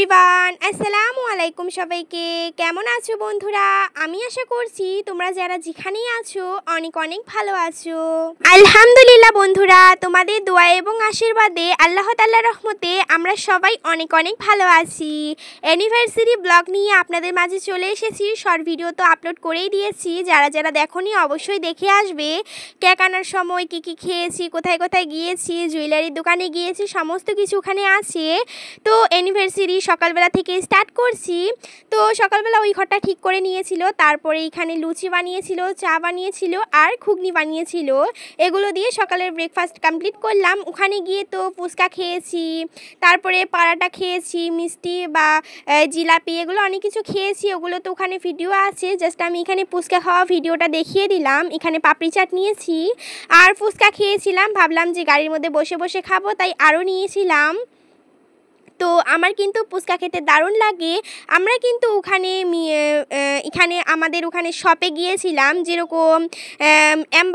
Everyone আসসালামু আলাইকুম সবাইকে। কেমন আছো বন্ধুরা? আমি আশা করছি তোমরা যারা যেখানেই আছো অনেক অনেক ভালো আছো। আলহামদুলিল্লাহ বন্ধুরা, তোমাদের দোয়া এবং আশীর্বাদে আল্লাহ তাআলার রহমতে আমরা সবাই অনেক অনেক ভালো আছি। অ্যানিভার্সারি ব্লগ নিয়ে আপনাদের মাঝে চলে এসেছি। শর্ট ভিডিও তো আপলোড করেই দিয়েছি, যারা যারা দেখোনি অবশ্যই দেখে আসবে। কেক আনার সময় কী কী খেয়েছি, কোথায় কোথায় গিয়েছি, জুয়েলারির দোকানে গিয়েছি, সমস্ত কিছু ওখানে আছে। তো অ্যানিভার্সারি সকালবেলা থেকে স্টার্ট করছি। তো সকালবেলা ওই ঘরটা ঠিক করে নিয়েছিল, তারপরে এখানে লুচি বানিয়েছিল, চা বানিয়েছিল আর ঘুগনি বানিয়েছিল। এগুলো দিয়ে সকালের ব্রেকফাস্ট কমপ্লিট করলাম। ওখানে গিয়ে তো ফুচকা খেয়েছি, তারপরে পারাটা খেয়েছি, মিষ্টি বা জিলাপি এগুলো অনেক কিছু খেয়েছি। ওগুলো তো ওখানে ভিডিও আছে, জাস্ট আমি এখানে ফুচকা খাওয়া ভিডিওটা দেখিয়ে দিলাম। এখানে পাপড়ি চাট নিয়েছি আর ফুচকা খেয়েছিলাম, ভাবলাম যে গাড়ির মধ্যে বসে বসে খাবো, তাই আরও নিয়েছিলাম। তো আমার কিন্তু ফুচকা খেতে দারুণ লাগে। আমরা কিন্তু এখানে আমাদের ওখানে শপে গিয়েছিলাম, যেরকম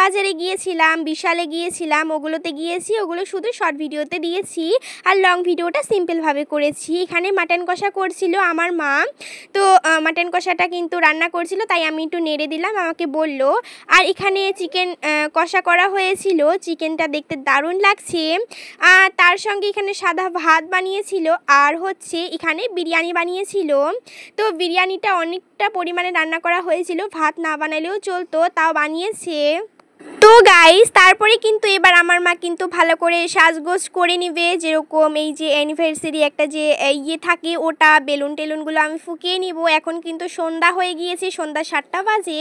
বাজারে গিয়েছিলাম, বিশালে গিয়েছিলাম, ওগুলোতে গিয়েছি। ওগুলো শুধু শর্ট ভিডিওতে দিয়েছি আর লং ভিডিওটা সিম্পলভাবে করেছি। এখানে মাটন কষা করছিল আমার মা, তো মাটন কষাটা কিন্তু রান্না করছিল, তাই আমি একটু নেড়ে দিলাম, আমাকে বলল। আর এখানে চিকেন কষা করা হয়েছিল, চিকেনটা দেখতে দারুণ লাগছে। আর তার সঙ্গে এখানে সাদা ভাত বানিয়েছিল আর হচ্ছে এখানে বিরিয়ানি বানিয়েছিল। তো বিরিয়ানিটা অনেকটা পরিমাণে রান্না করা হয়েছিল, ভাত না বানালেও চলতো, তাও বানিয়েছে। তো গাইস, তারপরে কিন্তু এবার আমার মা কিন্তু ভালো করে সাজগোজ করে নেবে, যেরকম এই যে অ্যানিভার্সারি একটা যে ইয়ে থাকে, ওটা বেলুন টেলুনগুলো আমি ফুকিয়ে নিব। এখন কিন্তু সন্ধ্যা হয়ে গিয়েছে, সন্ধ্যা 7টা বাজে।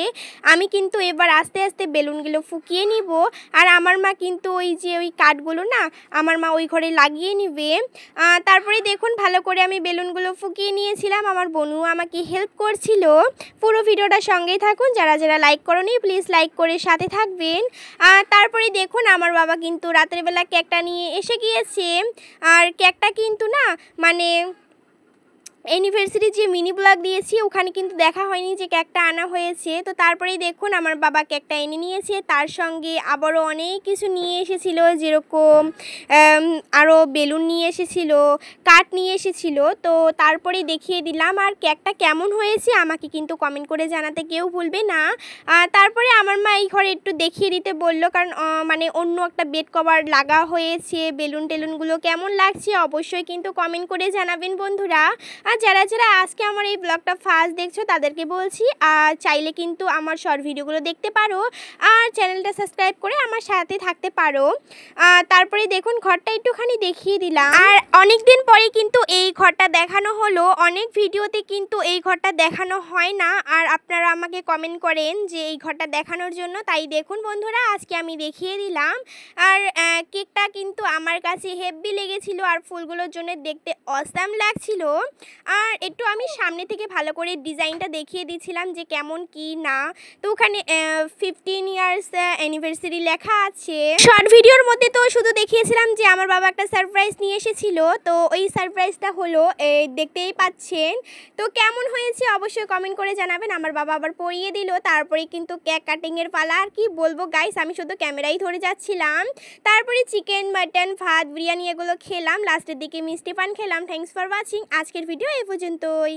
আমি কিন্তু এবার আস্তে আস্তে বেলুনগুলো ফুকিয়ে নিব। আর আমার মা কিন্তু ওই যে ওই কাঠগুলো না, আমার মা ওই ঘরে লাগিয়ে নেবে। তারপরে দেখুন ভালো করে আমি বেলুনগুলো ফুকিয়ে নিয়েছিলাম, আমার বোনও আমাকে হেল্প করছিল। পুরো ভিডিওটা সঙ্গেই থাকুন, যারা যারা লাইক করোনি প্লিজ লাইক করে সাথে থাকবেন। তারপরে দেখুন আমার বাবা কিন্তু রাতের বেলা কেকটা নিয়ে এসে গিয়েছে। আর কেকটা কিন্তু না, মানে অ্যানিভার্সারি যে মিনি ব্লগ দিয়েছি ওখানে কিন্তু দেখা হয়নি যে কেকটা আনা হয়েছে। তো তারপরেই দেখুন আমার বাবা কেকটা এনে নিয়েছে, তার সঙ্গে আবারও অনেক কিছু নিয়ে এসেছিল, যেরকম আরও বেলুন নিয়ে এসেছিল, কাঠ নিয়ে এসেছিল। তো তারপরেই দেখিয়ে দিলাম। আর কেকটা কেমন হয়েছে আমাকে কিন্তু কমেন্ট করে জানাতে কেউ ভুলবে না। তারপরে আমার মা এই ঘরে একটু দেখিয়ে দিতে বলল, কারণ মানে অন্য একটা বেড কভার লাগা হয়েছে। বেলুন টেলুনগুলো কেমন লাগছে অবশ্যই কিন্তু কমেন্ট করে জানাবেন বন্ধুরা। আর যারা যারা আজকে আমার এই ব্লগটা ফার্স্ট দেখছো তাদেরকে বলছি, আর চাইলে কিন্তু আমার শর্ট ভিডিওগুলো দেখতে পারো আর চ্যানেলটা সাবস্ক্রাইব করে আমার সাথে থাকতে পারো। তারপরে দেখুন ঘরটা একটুখানি দেখিয়ে দিলাম। আর অনেক দিন পরে কিন্তু এই ঘরটা দেখানো হলো, অনেক ভিডিওতে কিন্তু এই ঘরটা দেখানো হয় না, আর আপনারা আমাকে কমেন্ট করেন যে এই ঘরটা দেখানোর জন্য, তাই দেখুন বন্ধুরা আজকে আমি দেখিয়ে দিলাম। আর কেকটা কিন্তু আমার কাছে হেভি লেগেছিল, আর ফুলগুলোর জন্য দেখতে অসাম লাগছিল। আর একটু আমি সামনে থেকে ভালো করে ডিজাইনটা দেখিয়ে দিয়েছিলাম যে কেমন কি না। তো ওখানে 15 ইয়ার্স অ্যানিভার্সারি লেখা আছে। শর্ট ভিডিওর মধ্যে তো শুধু দেখিয়েছিলাম যে আমার বাবা একটা সারপ্রাইজ নিয়ে এসেছিল, তো ওই সারপ্রাইজটা হলো দেখতেই পাচ্ছেন। তো কেমন হয়েছে অবশ্যই কমেন্ট করে জানাবেন। আমার বাবা আবার পরিয়ে দিল, তারপরে কিন্তু কেক কাটিংয়ের পালা। আর কি বলবো গাইস, আমি শুধু ক্যামেরাই ধরে যাচ্ছিলাম। তারপরে চিকেন, মাটন, ভাত, বিরিয়ানি এগুলো খেলাম, লাস্টের দিকে মিষ্টি পান খেলাম। Thanks for watching. আজকের ভিডিও এই পর্যন্তই।